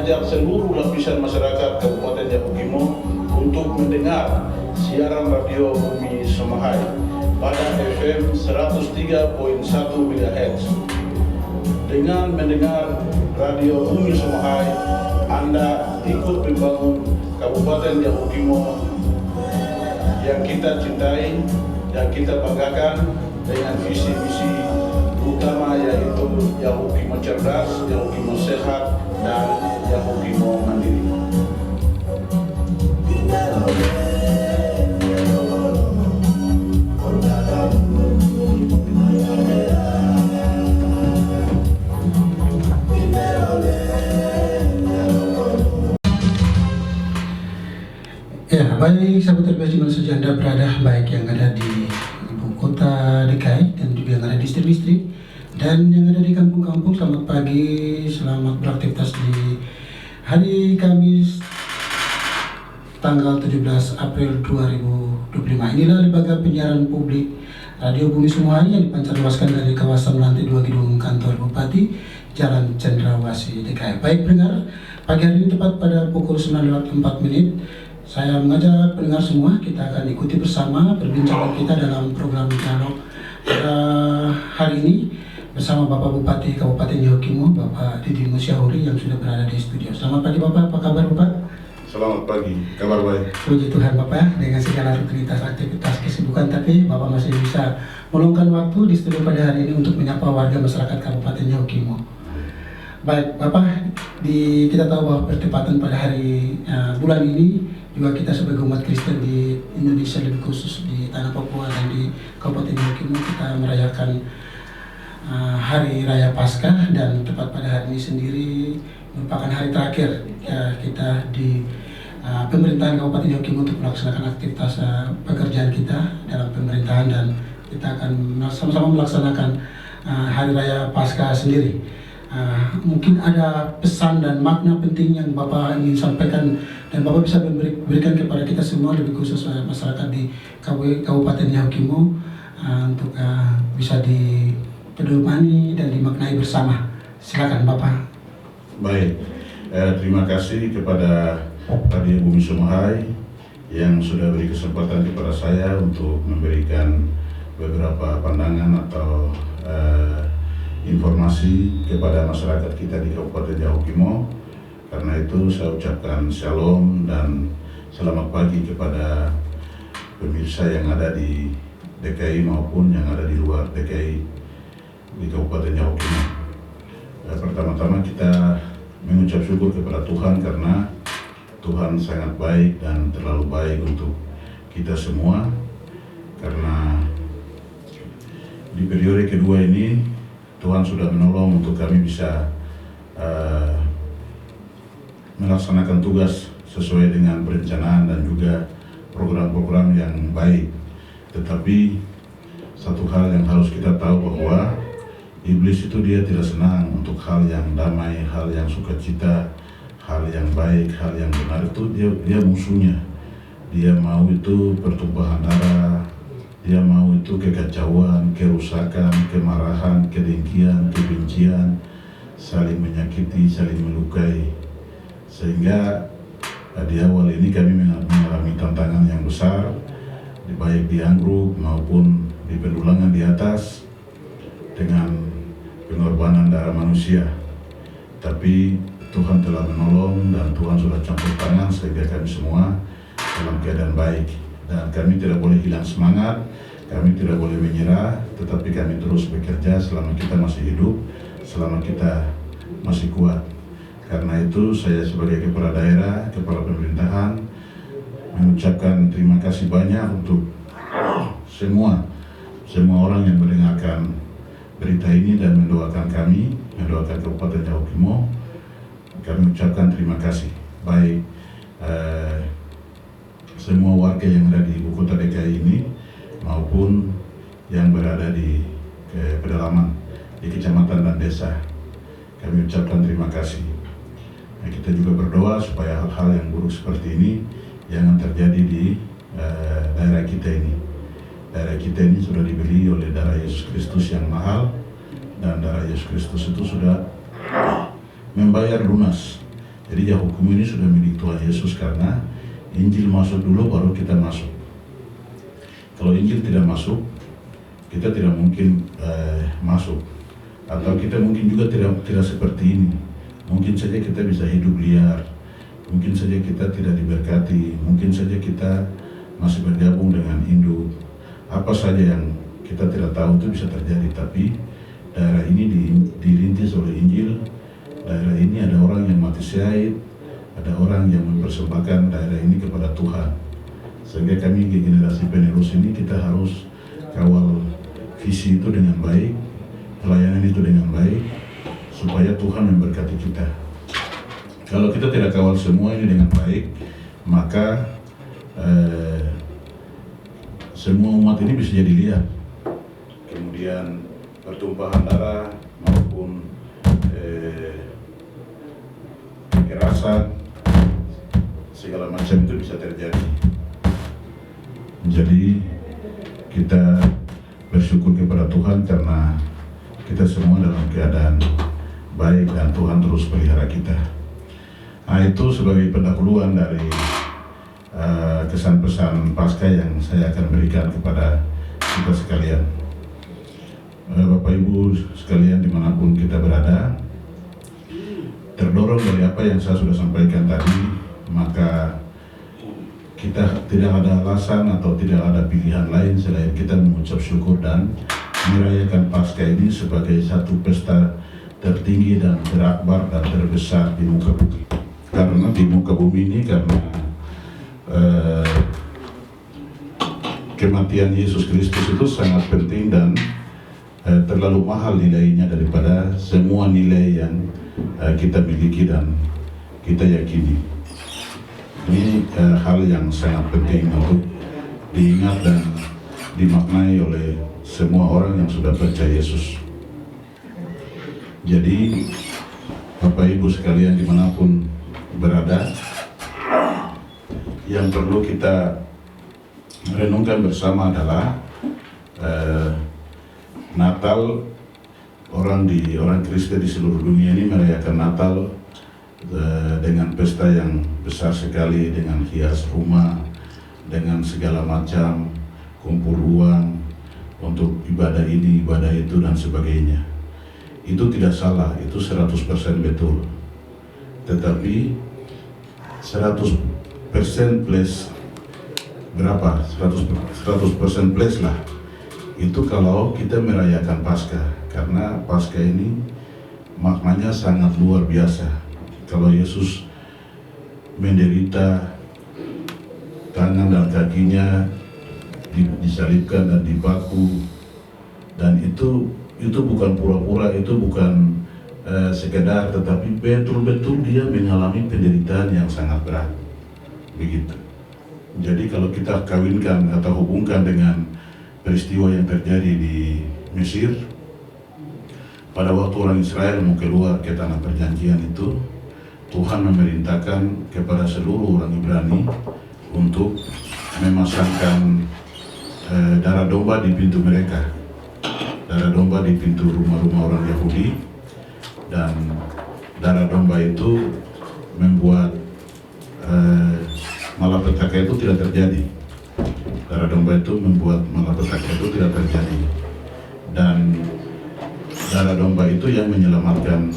mengajak seluruh lapisan masyarakat Kabupaten Yahukimo untuk mendengar siaran radio Bumi Somohai pada FM 103.1 MHz. Dengan mendengar radio Bumi Somohai, Anda ikut membangun Kabupaten Yahukimo yang kita cintai, yang kita banggakan dengan visi-misi utama yaitu Yahukimo cerdas, Yahukimo sehat, dan Yahukimo mandiri. Ya, baik sahabat terpilih mana saja Anda berada, baik yang ada di ibu kota DKI dan juga yang ada di distrik-distrik dan yang ada di kampung-kampung. Selamat pagi, selamat beraktivitas di hari Kamis tanggal 17 April 2025. Inilah lembaga penyiaran publik Radio Bumi Somohai yang dipancarluaskan dari kawasan lantai 2 gedung kantor Bupati Jalan Cendrawasih DKI. Baik pendengar, pagi hari ini tepat pada pukul 9.04 saya mengajak pendengar semua, kita akan ikuti bersama perbincangan kita dalam program dialog hari ini bersama Bapak Bupati Kabupaten Yahukimo, Bapak Didi Musyahuri yang sudah berada di studio. Selamat pagi Bapak, apa kabar Bapak? Selamat pagi, kabar baik. Puji Tuhan Bapak, dengan segala rutinitas aktivitas kesibukan, tapi Bapak masih bisa meluangkan waktu di studio pada hari ini untuk menyapa warga masyarakat Kabupaten Yahukimo. Baik Bapak, kita tahu bahwa bertepatan pada hari bulan ini juga kita sebagai umat Kristen di Indonesia, lebih khusus di tanah Papua dan di Kabupaten Yahukimo, kita merayakan Hari Raya Paskah, dan tepat pada hari ini sendiri merupakan hari terakhir kita di pemerintahan Kabupaten Yahukimo untuk melaksanakan aktivitas pekerjaan kita dalam pemerintahan, dan kita akan sama-sama melaksanakan Hari Raya Paskah sendiri. Mungkin ada pesan dan makna penting yang Bapak ingin sampaikan dan Bapak bisa berikan kepada kita semua, lebih khusus masyarakat di Kabupaten Yahukimo, untuk bisa dipedomani dan dimaknai bersama. Silakan Bapak. Baik, terima kasih kepada Radio Bumi Somohai yang sudah beri kesempatan kepada saya untuk memberikan beberapa pandangan atau informasi kepada masyarakat kita di Kabupaten Yahukimo. Karena itu saya ucapkan shalom dan selamat pagi kepada pemirsa yang ada di DKI maupun yang ada di luar DKI di Kabupaten Yahukimo. Pertama-tama kita mengucap syukur kepada Tuhan karena Tuhan sangat baik dan terlalu baik untuk kita semua, karena di periode kedua ini Tuhan sudah menolong untuk kami bisa melaksanakan tugas sesuai dengan perencanaan dan juga program-program yang baik. Tetapi satu hal yang harus kita tahu bahwa iblis itu dia tidak senang untuk hal yang damai, hal yang sukacita, hal yang baik, hal yang benar itu dia musuhnya. Dia mau itu pertumpahan darah, dia mau itu kekacauan, kerusakan, kemarahan, kedengkian, kebencian, saling menyakiti, saling melukai. Sehingga di awal ini kami mengalami tantangan yang besar, baik di Anggruk maupun di Pendulangan di atas, dengan pengorbanan darah manusia. Tapi Tuhan telah menolong dan Tuhan sudah campur tangan sehingga kami semua dalam keadaan baik. Dan kami tidak boleh hilang semangat, kami tidak boleh menyerah, tetapi kami terus bekerja selama kita masih hidup, selama kita masih kuat. Karena itu saya sebagai kepala daerah, kepala pemerintahan, mengucapkan terima kasih banyak untuk semua orang yang mendengarkan berita ini dan mendoakan kami, mendoakan Kabupaten Yahukimo. Kami ucapkan terima kasih, baik semua warga yang ada di ibu kota DKI ini maupun yang berada di pedalaman, di kecamatan dan desa. Kami ucapkan terima kasih. Nah, kita juga berdoa supaya hal-hal yang buruk seperti ini jangan terjadi di daerah kita ini. Daerah kita ini sudah dibeli oleh darah Yesus Kristus yang mahal, dan darah Yesus Kristus itu sudah membayar lunas. Jadi hukum ini sudah milik Tuhan Yesus, karena Injil masuk dulu baru kita masuk. Kalau Injil tidak masuk, kita tidak mungkin masuk. Atau kita mungkin juga tidak seperti ini. Mungkin saja kita bisa hidup liar, mungkin saja kita tidak diberkati, mungkin saja kita masih bergabung dengan Hindu. Apa saja yang kita tidak tahu itu bisa terjadi. Tapi daerah ini dirintis oleh Injil. Daerah ini ada orang yang mati syahid, ada orang yang mempersembahkan daerah ini kepada Tuhan. Sehingga kami di generasi penerus ini kita harus kawal visi itu dengan baik, pelayanan itu dengan baik, supaya Tuhan memberkati kita. Kalau kita tidak kawal semua ini dengan baik, maka semua umat ini bisa jadi liar. Kemudian pertumpahan darah maupun kekerasan, segala macam itu bisa terjadi. Jadi kita bersyukur kepada Tuhan karena kita semua dalam keadaan baik dan Tuhan terus pelihara kita. Nah, itu sebagai pendahuluan dari kesan pesan Paskah yang saya akan berikan kepada kita sekalian. Bapak Ibu sekalian dimanapun kita berada, terdorong dari apa yang saya sudah sampaikan tadi, maka kita tidak ada alasan atau tidak ada pilihan lain selain kita mengucap syukur dan merayakan Paskah ini sebagai satu pesta tertinggi dan terakbar dan terbesar di muka bumi. Karena di muka bumi ini, karena kematian Yesus Kristus itu sangat penting dan terlalu mahal nilainya daripada semua nilai yang kita miliki dan kita yakini. Ini hal yang sangat penting untuk diingat dan dimaknai oleh semua orang yang sudah percaya Yesus. Jadi Bapak Ibu sekalian dimanapun berada, yang perlu kita renungkan bersama adalah Natal. Orang Kristen di seluruh dunia ini merayakan Natal dengan pesta yang besar sekali, dengan hias rumah, dengan segala macam kumpul uang untuk ibadah ini, ibadah itu dan sebagainya. Itu tidak salah, itu 100% betul. Tetapi 100% plus berapa? 100% plus lah. Itu kalau kita merayakan Paskah. Karena Paskah ini maknanya sangat luar biasa. Kalau Yesus menderita, tangan dan kakinya disalibkan dan dibaku, dan itu bukan pura-pura, itu bukan sekedar, tetapi betul-betul dia mengalami penderitaan yang sangat berat. Begitu. Jadi kalau kita kawinkan atau hubungkan dengan peristiwa yang terjadi di Mesir, pada waktu orang Israel mau keluar ke tanah perjanjian itu, Tuhan memerintahkan kepada seluruh orang Ibrani untuk memasangkan darah domba di pintu mereka, darah domba di pintu rumah-rumah orang Yahudi, dan darah domba itu membuat malapetaka itu tidak terjadi. Darah domba itu membuat malapetaka itu tidak terjadi, dan darah domba itu yang menyelamatkan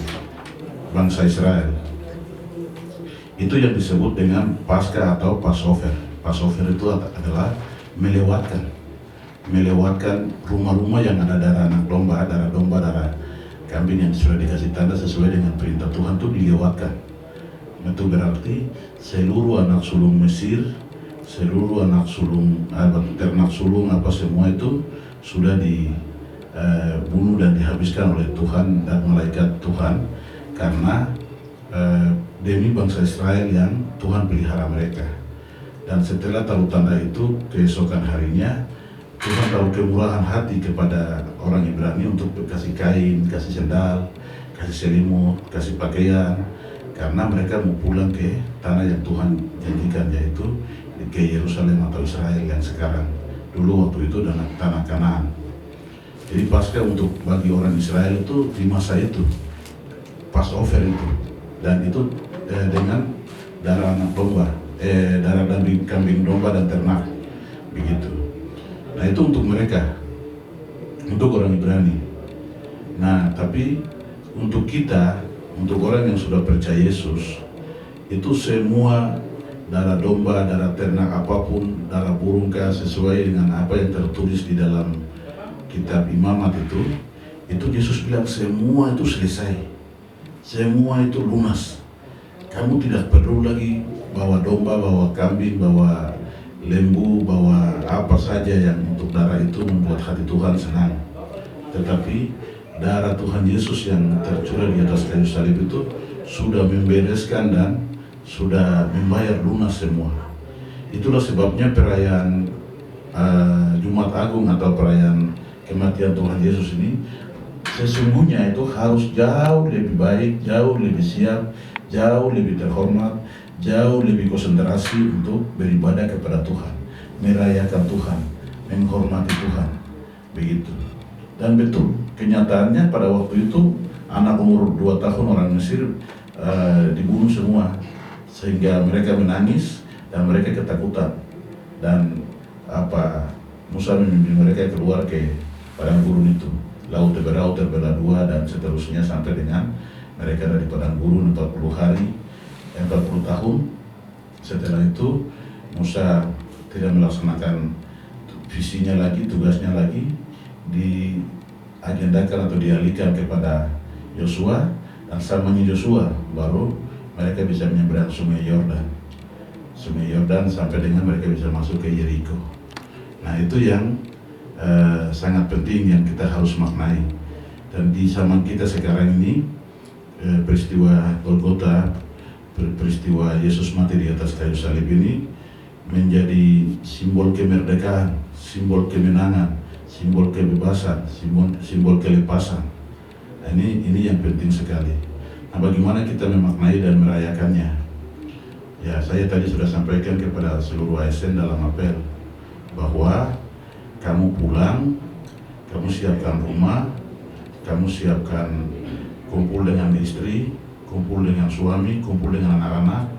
bangsa Israel. Itu yang disebut dengan Paskah atau Passover. Passover itu adalah melewatkan rumah-rumah yang ada darah anak domba, darah kambing yang sudah dikasih tanda sesuai dengan perintah Tuhan itu dilewatkan. Itu berarti seluruh anak sulung Mesir, seluruh anak sulung, ternak sulung apa semua itu sudah dibunuh dan dihabiskan oleh Tuhan dan malaikat Tuhan, karena demi bangsa Israel yang Tuhan pelihara mereka. Dan setelah taruh tanda itu, keesokan harinya Tuhan taruh kemurahan hati kepada orang Ibrani untuk kasih kain, kasih sendal, kasih selimut, kasih pakaian, karena mereka mau pulang ke tanah yang Tuhan janjikan, yaitu ke Yerusalem atau Israel yang sekarang. Dulu waktu itu tanah Kanaan. Jadi Paskah untuk bagi orang Israel itu di masa itu, Passover itu, dan itu dengan darah anak domba, darah kambing domba dan ternak, begitu. Nah itu untuk mereka, untuk orang Ibrani. Nah tapi untuk kita, untuk orang yang sudah percaya Yesus, itu semua darah domba, darah ternak apapun, darah burung kah, sesuai dengan apa yang tertulis di dalam kitab Imamat itu Yesus bilang semua itu selesai, semua itu lunas. Kamu tidak perlu lagi bawa domba, bawa kambing, bawa lembu, bawa apa saja yang untuk darah itu membuat hati Tuhan senang. Tetapi darah Tuhan Yesus yang tercurah di atas kayu salib itu sudah membereskan dan sudah membayar lunas semua. Itulah sebabnya perayaan Jumat Agung atau perayaan kematian Tuhan Yesus ini sesungguhnya itu harus jauh lebih baik, jauh lebih siap, jauh lebih terhormat, jauh lebih konsentrasi untuk beribadah kepada Tuhan, merayakan Tuhan, menghormati Tuhan, begitu. Dan betul, kenyataannya pada waktu itu anak umur 2 tahun orang Mesir dibunuh semua, sehingga mereka menangis dan mereka ketakutan. Dan Musa memimpin mereka keluar ke padang gurun itu, laut terbelah dua dan seterusnya sampai dengan mereka ada di padang gurun 40 hari, 40 tahun. Setelah itu Musa tidak melaksanakan visinya lagi, tugasnya lagi, diagendakan atau dialihkan kepada Yosua, dan samanya Yosua baru mereka bisa menyeberang sungai Yordan sampai dengan mereka bisa masuk ke Yeriko. Nah itu yang sangat penting yang kita harus maknai. Dan di zaman kita sekarang ini, peristiwa Golgota, peristiwa Yesus mati di atas kayu salib ini menjadi simbol kemerdekaan, simbol kemenangan, simbol kebebasan, simbol kelepasan. Nah, ini yang penting sekali. Nah, bagaimana kita memaknai dan merayakannya? Ya, saya tadi sudah sampaikan kepada seluruh ASN dalam apel bahwa kamu pulang, kamu siapkan rumah, kamu siapkan kumpul dengan istri, kumpul dengan suami, kumpul dengan anak-anak,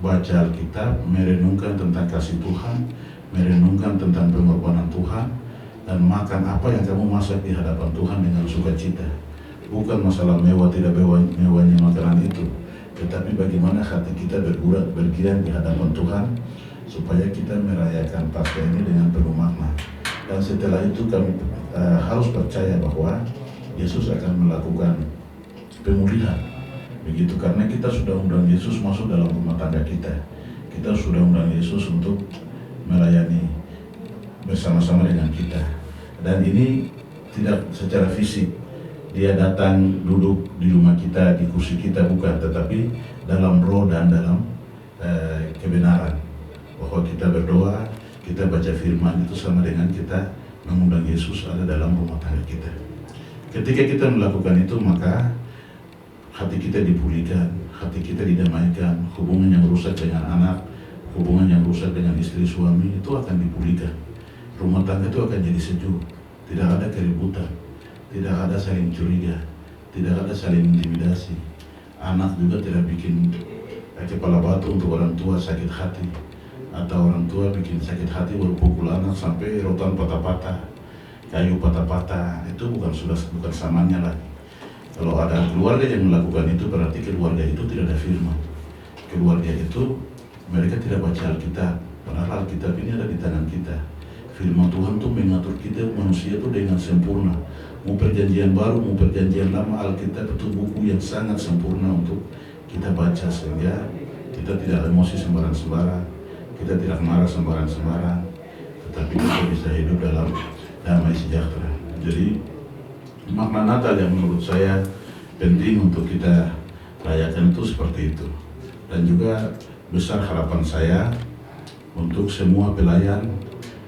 baca Alkitab, merenungkan tentang kasih Tuhan, merenungkan tentang pengorbanan Tuhan, dan makan apa yang kamu masak di hadapan Tuhan dengan sukacita. Bukan masalah mewah tidak mewahnya makanan itu, tetapi bagaimana hati kita bergiang di hadapan Tuhan supaya kita merayakan Paskah ini dengan penuh makna. Dan setelah itu kami harus percaya bahwa Yesus akan melakukan pemulihan, begitu, karena kita sudah undang Yesus masuk dalam rumah tangga kita. Kita sudah undang Yesus untuk melayani bersama-sama dengan kita. Dan ini tidak secara fisik, dia datang duduk di rumah kita, di kursi kita, bukan, tetapi dalam roh dan dalam kebenaran. Bahwa kita berdoa, kita baca firman, itu sama dengan kita mengundang Yesus ada dalam rumah tangga kita. Ketika kita melakukan itu, maka hati kita dipulihkan, hati kita didamaikan, hubungan yang rusak dengan anak, hubungan yang rusak dengan istri suami itu akan dipulihkan. Rumah tangga itu akan jadi sejuk, tidak ada keributan, tidak ada saling curiga, tidak ada saling intimidasi. Anak juga tidak bikin kepala batu untuk orang tua sakit hati, atau orang tua bikin sakit hati baru pukul anak sampai rotan patah-patah, kayu patah-patah. Itu bukan samanya lagi. Kalau ada keluarga yang melakukan itu, berarti keluarga itu tidak ada firman. Keluarga itu mereka tidak baca Alkitab, padahal Alkitab ini ada di tangan kita. Firman Tuhan tuh mengatur kita manusia tuh dengan sempurna. Mau perjanjian baru, mau perjanjian lama, Alkitab itu buku yang sangat sempurna untuk kita baca, sehingga kita tidak emosi sembarang-sembarang, kita tidak marah sembarang-sembarang, tetapi kita bisa hidup dalam damai sejahtera. Jadi makna Natal yang menurut saya penting untuk kita rayakan itu seperti itu. Dan juga besar harapan saya untuk semua pelayan,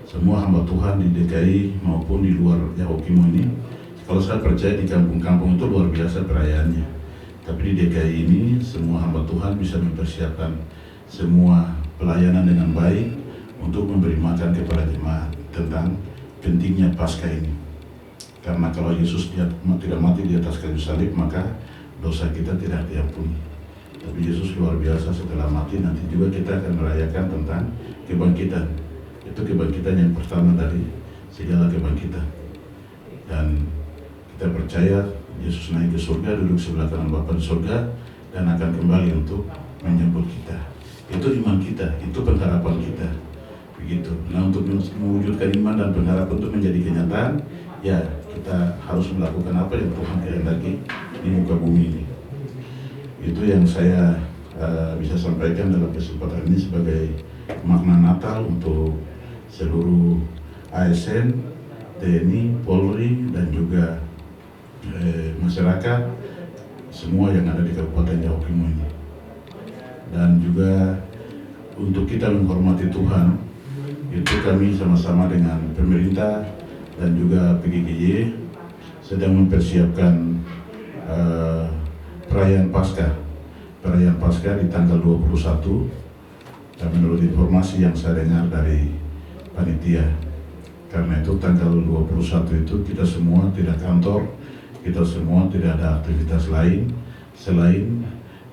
semua hamba Tuhan di DKI maupun di luar Yahukimo ini. Kalau saya percaya di kampung-kampung itu luar biasa perayaannya, tapi di DKI ini semua hamba Tuhan bisa mempersiapkan semua pelayanan dengan baik untuk memberi makan kepada jemaat tentang pentingnya Paskah ini. Karena kalau Yesus tidak mati di atas kayu salib, maka dosa kita tidak diampuni. Tapi Yesus luar biasa, setelah mati nanti juga kita akan merayakan tentang kebangkitan. Itu kebangkitan yang pertama dari segala kebangkitan. Dan kita percaya Yesus naik ke surga, duduk sebelah kanan Bapa di surga, dan akan kembali untuk menjemput kita. Itu iman kita, itu pengharapan kita. Begitu. Nah, untuk mewujudkan iman dan pengharapan untuk menjadi kenyataan, ya kita harus melakukan apa yang Tuhan kehendaki di muka bumi ini. Itu yang saya bisa sampaikan dalam kesempatan ini sebagai makna Natal untuk seluruh ASN, TNI, Polri, dan juga masyarakat semua yang ada di Kabupaten Jawa Timur ini. Dan juga untuk kita menghormati Tuhan, itu kami sama-sama dengan pemerintah dan juga PGGY sedang mempersiapkan perayaan Paskah di tanggal 21. Dan menurut informasi yang saya dengar dari panitia, karena itu tanggal 21 itu kita semua tidak kantor, kita semua tidak ada aktivitas lain selain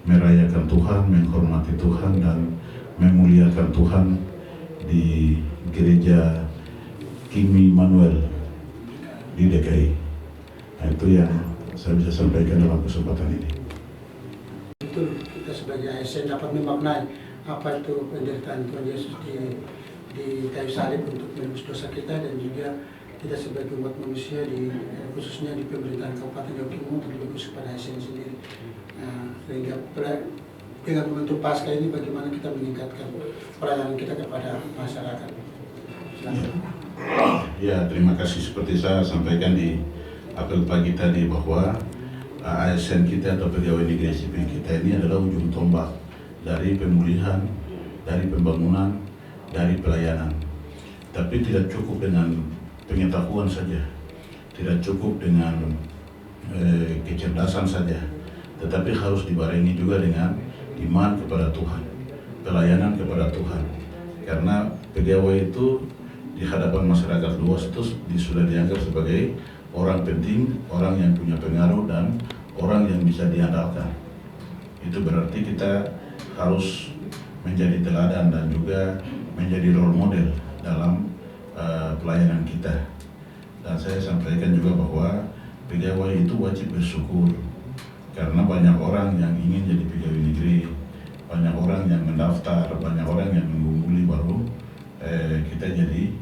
merayakan Tuhan, menghormati Tuhan, dan memuliakan Tuhan di gereja Kimi Manuel di DKI. Nah, itu yang saya bisa sampaikan dalam kesempatan ini. Betul, kita sebagai ASN dapat memaknai apa itu penderitaan Tuhan Yesus di kayu salib untuk menebus dosa kita, dan juga kita sebagai umat manusia khususnya di pemerintahan Kabupaten Jawa Timur, terlebih khusus pada ASN sendiri. Nah, sehingga dengan momentum Paskah ini bagaimana kita meningkatkan pelayanan kita kepada masyarakat. Ya, terima kasih. Seperti saya sampaikan di apel pagi tadi bahwa ASN kita atau pegawai negeri sipil kita ini adalah ujung tombak dari pemulihan, dari pembangunan, dari pelayanan. Tapi tidak cukup dengan pengetahuan saja, tidak cukup dengan kecerdasan saja, tetapi harus dibarengi juga dengan iman kepada Tuhan, pelayanan kepada Tuhan. Karena pegawai itu di hadapan masyarakat luas itu sudah dianggap sebagai orang penting, orang yang punya pengaruh, dan orang yang bisa diandalkan. Itu berarti kita harus menjadi teladan dan juga menjadi role model dalam pelayanan kita. Dan saya sampaikan juga bahwa pegawai itu wajib bersyukur, karena banyak orang yang ingin jadi pegawai negeri, banyak orang yang mendaftar, banyak orang yang menggumuli baru kita jadi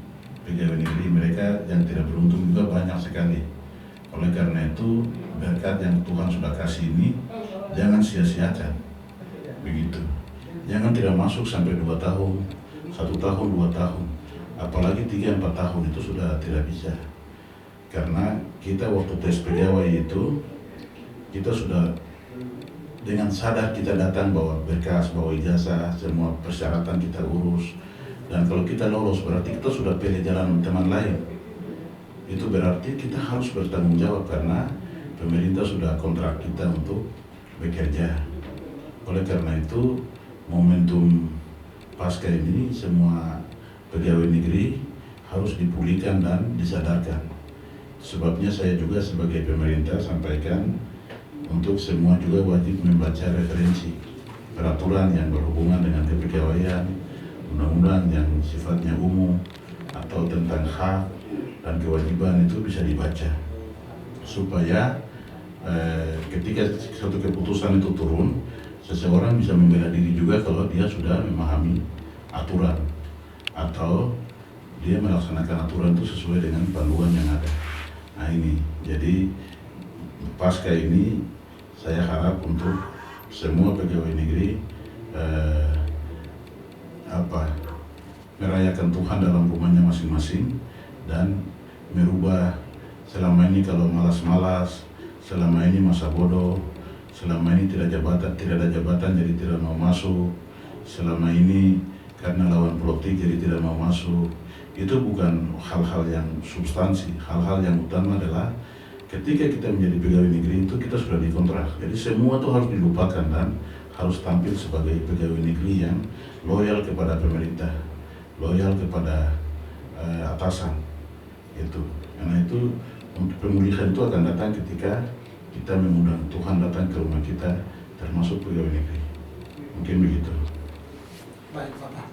pegawai negeri. Mereka yang tidak beruntung juga banyak sekali. Oleh karena itu, berkat yang Tuhan sudah kasih ini jangan sia-siakan. Begitu. Jangan tidak masuk sampai 2 tahun, 1 tahun, 2 tahun. Apalagi 3-4 tahun itu sudah tidak bisa. Karena kita waktu tes pegawai itu, kita sudah dengan sadar kita datang bawa berkas, bawa ijazah, semua persyaratan kita urus. Dan kalau kita lolos berarti kita sudah pilih jalan teman lain. Itu berarti kita harus bertanggung jawab karena pemerintah sudah kontrak kita untuk bekerja. Oleh karena itu, momentum Paskah ini semua pegawai negeri harus dipulihkan dan disadarkan. Sebabnya saya juga sebagai pemerintah sampaikan untuk semua juga wajib membaca referensi peraturan yang berhubungan dengan kepegawaian, undang-undang yang sifatnya umum atau tentang hak dan kewajiban itu bisa dibaca supaya ketika suatu keputusan itu turun, seseorang bisa membela diri juga kalau dia sudah memahami aturan atau dia melaksanakan aturan itu sesuai dengan panduan yang ada. Nah ini, jadi Paskah ini saya harap untuk semua pegawai negeri merayakan Tuhan dalam rumahnya masing-masing dan merubah selama ini kalau malas-malas, selama ini masa bodoh, selama ini tidak ada jabatan jadi tidak mau masuk, selama ini karena lawan politik jadi tidak mau masuk. Itu bukan hal-hal yang substansi. Hal-hal yang utama adalah ketika kita menjadi pegawai negeri itu kita sudah dikontrak. Jadi semua itu harus dilupakan dan harus tampil sebagai pegawai negeri yang loyal kepada pemerintah, loyal kepada atasan. Itu. Karena itu untuk pemulihan itu akan datang ketika kita mengundang Tuhan datang ke rumah kita, termasuk pegawai negeri. Mungkin begitu. Baik Bapak,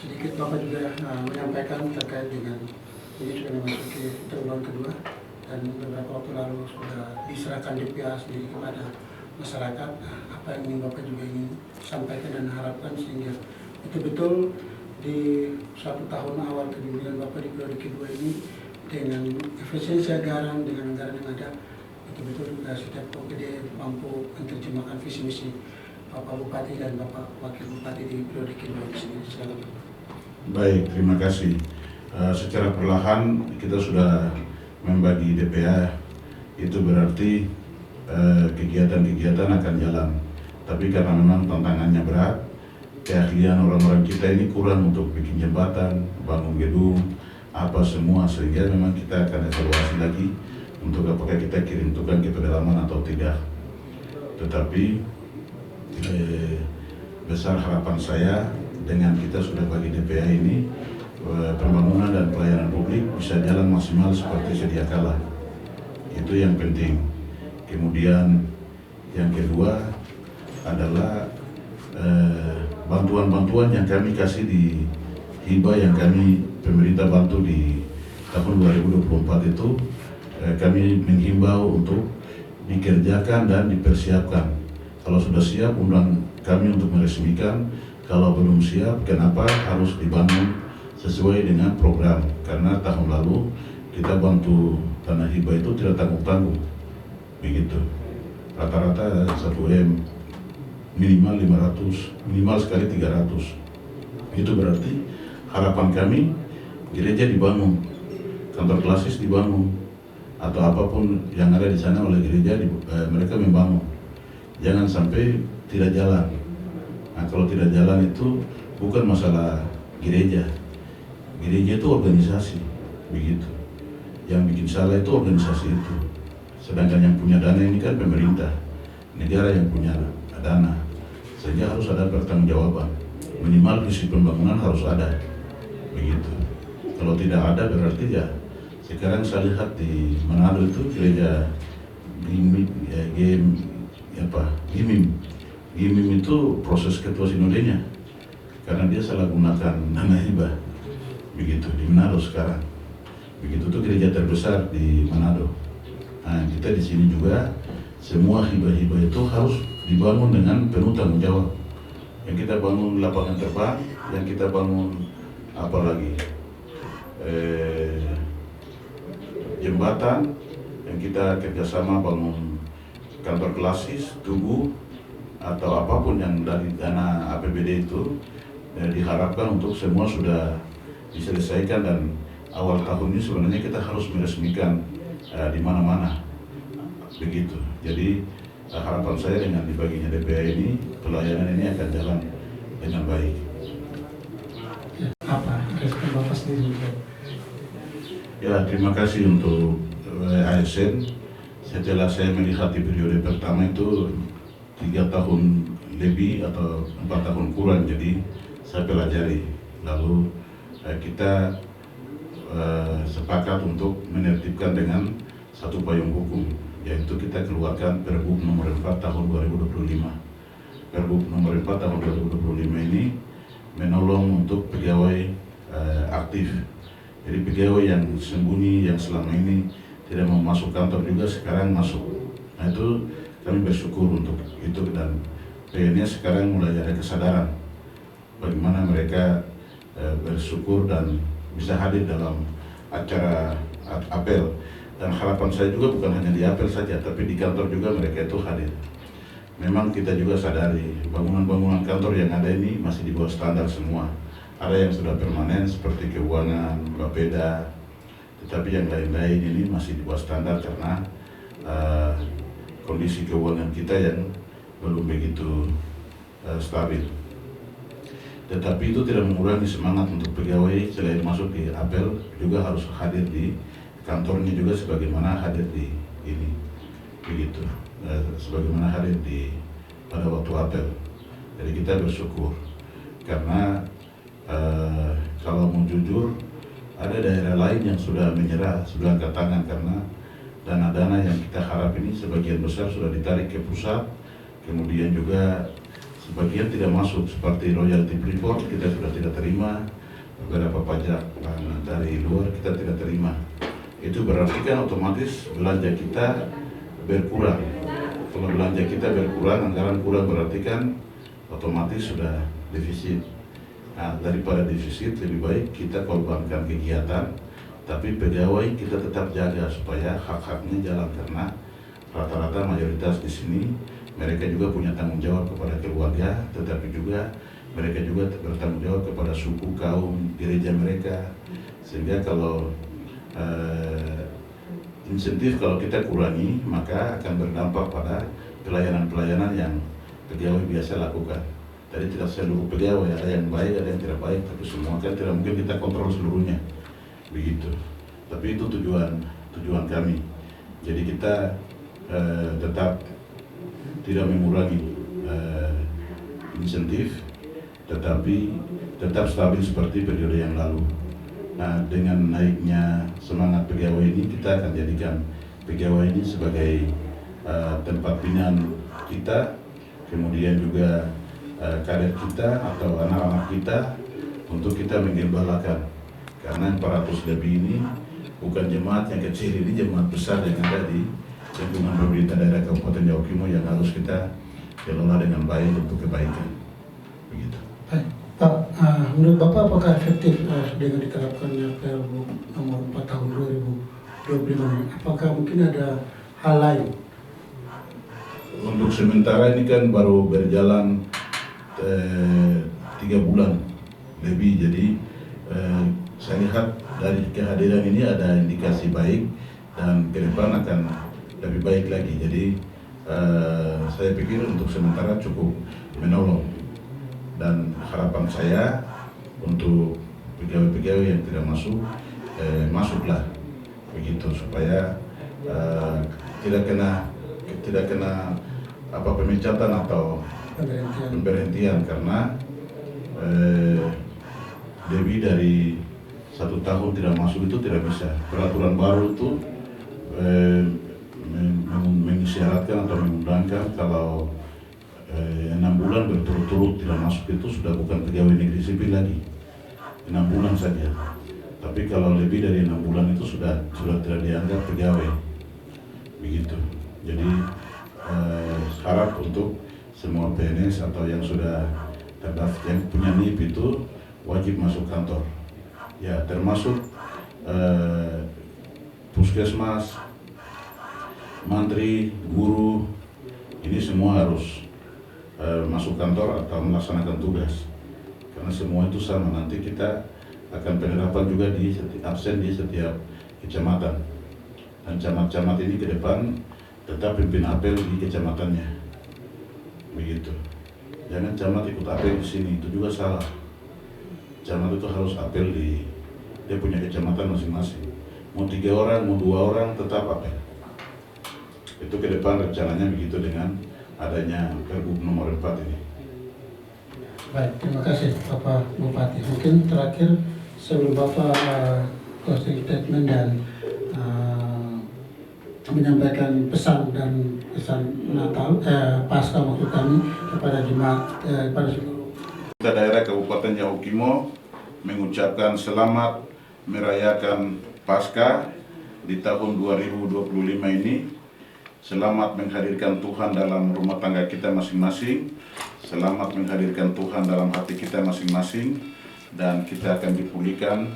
sedikit Bapak juga menyampaikan terkait dengan ini sudah memasuki triwulan kedua dan beberapa waktu lalu sudah diserahkan DPA sendiri kepada masyarakat. Apa yang ingin Bapak juga ingin sampaikan dan harapkan sehingga betul-betul di 1 tahun awal kepemimpinan Bapak di periode kedua ini dengan efisiensi anggaran, dengan anggaran yang ada, betul-betul setiap OPD mampu menerjemahkan visi misi Bapak Bupati dan Bapak Wakil Bupati di periode kedua ini sendiri. Silakan. Baik, terima kasih. Secara perlahan kita sudah membagi DPA, itu berarti kegiatan-kegiatan akan jalan. Tapi karena memang tantangannya berat, keahlian orang-orang kita ini kurang untuk bikin jembatan, bangun gedung, apa semua, sehingga memang kita akan evaluasi lagi untuk apakah kita kirim tukang ke pedalaman atau tidak. Tetapi besar harapan saya dengan kita sudah bagi DPA ini, pembangunan dan pelayanan publik bisa jalan maksimal seperti sedia kala. Itu yang penting. Kemudian yang kedua adalah bantuan-bantuan yang kami kasih di hibah yang kami pemerintah bantu di tahun 2024 itu, kami menghimbau untuk dikerjakan dan dipersiapkan. Kalau sudah siap, undang kami untuk meresmikan. Kalau belum siap, kenapa harus dibangun sesuai dengan program? Karena tahun lalu kita bantu tanah hibah itu tidak tanggung-tanggung, begitu. Rata-rata 1M, minimal 500, minimal sekali 300. Itu berarti harapan kami gereja dibangun, kantor klasis dibangun, atau apapun yang ada di sana oleh gereja mereka membangun. Jangan sampai tidak jalan. Nah, kalau tidak jalan itu bukan masalah gereja. Gereja itu organisasi, begitu. Yang bikin salah itu organisasi itu. Sedangkan yang punya dana ini kan pemerintah, negara yang punya dana. Sehingga harus ada pertanggungjawaban. Minimal visi pembangunan harus ada, begitu. Kalau tidak ada berarti ya sekarang saya lihat di Manado itu gereja Gimim itu proses ketua sinodenya karena dia salah gunakan dana hibah, begitu di Manado sekarang. Begitu tuh gereja terbesar di Manado. Nah, kita di sini juga semua hibah-hibah itu harus dibangun dengan penuh tanggung jawab. Yang kita bangun lapangan terbang, yang kita bangun apalagi jembatan, yang kita kerjasama bangun kantor klasis, tugu, atau apapun yang dari dana APBD itu, diharapkan untuk semua sudah diselesaikan dan awal tahun ini sebenarnya kita harus meresmikan di mana-mana, begitu. Jadi harapan saya dengan dibaginya DPA ini, pelayanan ini akan jalan dengan baik. Apa respon Bapak sendiri? Ya, terima kasih untuk ASN. Setelah saya melihat di periode pertama itu 3 tahun lebih atau 4 tahun kurang, jadi saya pelajari. Lalu kita sepakat untuk menertibkan dengan satu payung hukum, yaitu kita keluarkan Pergub nomor 4 tahun 2025. Pergub nomor 4 tahun 2025 ini menolong untuk pegawai aktif. Jadi pegawai yang sembunyi, yang selama ini tidak mau masuk kantor juga sekarang masuk. Nah, itu kami bersyukur untuk itu, dan PNS sekarang mulai ada kesadaran bagaimana mereka bersyukur dan bisa hadir dalam acara apel. Dan harapan saya juga bukan hanya di apel saja, tapi di kantor juga mereka itu hadir. Memang kita juga sadari bangunan-bangunan kantor yang ada ini masih di bawah standar semua. Ada yang sudah permanen seperti keuangan, Bapeda, tetapi yang lain-lain ini masih di bawah standar karena kondisi keuangan kita yang belum begitu stabil. Tetapi itu tidak mengurangi semangat untuk pegawai selain masuk di apel juga harus hadir di kantornya juga sebagaimana hadir di ini, begitu, sebagaimana hadir di pada waktu apel. Jadi kita bersyukur karena kalau mau jujur ada daerah lain yang sudah menyerah, sudah angkat tangan karena dana-dana yang kita harap ini sebagian besar sudah ditarik ke pusat, kemudian juga sebagian tidak masuk seperti royalty freeport kita sudah tidak terima, beberapa pajak dari luar kita tidak terima. Itu berarti kan otomatis belanja kita berkurang. Kalau belanja kita berkurang, anggaran kurang, berarti kan otomatis sudah defisit. Nah, daripada defisit lebih baik kita korbankan kegiatan, tapi pegawai kita tetap jaga supaya hak-haknya jalan, karena rata-rata mayoritas di sini mereka juga punya tanggung jawab kepada keluarga, tetapi juga mereka juga bertanggung jawab kepada suku, kaum, gereja mereka. Sehingga kalau insentif kalau kita kurangi, maka akan berdampak pada pelayanan-pelayanan yang pegawai biasa lakukan. Tadi tidak seluruh pegawai, ada yang baik, ada yang tidak baik, tapi semua kan tidak mungkin kita kontrol seluruhnya, begitu. Tapi itu tujuan kami. Jadi kita tetap tidak mengurangi insentif, tetapi tetap stabil seperti periode yang lalu. Nah, dengan naiknya semangat pegawai ini, kita akan jadikan pegawai ini sebagai tempat binaan kita, kemudian juga kader kita atau anak-anak kita untuk kita menggembalakan. Karena 400 lebih ini bukan jemaat yang kecil, ini jemaat besar yang ada di lingkungan pemerintah daerah Kabupaten Jawa Timur yang harus kita kelola dengan baik untuk kebaikan. Begitu. Baik, Pak, menurut Bapak apakah efektif dengan diterapkannya Pergub nomor 4 tahun 2025? Apakah mungkin ada hal lain? Untuk sementara ini kan baru berjalan 3 bulan lebih, jadi saya lihat dari kehadiran ini ada indikasi baik dan ke depan akan lebih baik lagi. Jadi saya pikir untuk sementara cukup menolong. Dan harapan saya untuk pegawai-pegawai yang tidak masuk, masuklah begitu, supaya tidak kena pemecatan atau pemberhentian, karena lebih dari 1 tahun tidak masuk itu tidak bisa. Peraturan baru itu mengisyaratkan atau mengundangkan kalau 6 bulan berturut-turut tidak masuk itu sudah bukan pegawai negeri sipil lagi, 6 bulan saja. Tapi kalau lebih dari 6 bulan itu sudah tidak dianggap pegawai, begitu. Jadi harap untuk semua PNS atau yang sudah terdaftar yang punya NIP itu wajib masuk kantor, ya, termasuk puskesmas, mantri, guru, ini semua harus masuk kantor atau melaksanakan tugas, karena semua itu sama. Nanti kita akan penerapan juga di absen di setiap kecamatan, dan camat-camat ini ke depan tetap pimpin apel di kecamatannya, begitu. Jangan camat ikut apel di sini, itu juga salah. Camat itu harus apel di dia punya kecamatan masing-masing. Mau 3 orang, mau 2 orang, tetap apel. Itu ke depan rencananya begitu dengan adanya Pergub nomor 4 ini. Baik, terima kasih Bapak Bupati. Mungkin terakhir sebelum Bapak closing statement dan menyampaikan pesan Natal, Paskah maksud kami kepada jemaat, pada seluruh Kita daerah Kabupaten Yahukimo mengucapkan selamat merayakan Paskah di tahun 2025 ini. Selamat menghadirkan Tuhan dalam rumah tangga kita masing-masing. Selamat menghadirkan Tuhan dalam hati kita masing-masing. Dan kita akan dipulihkan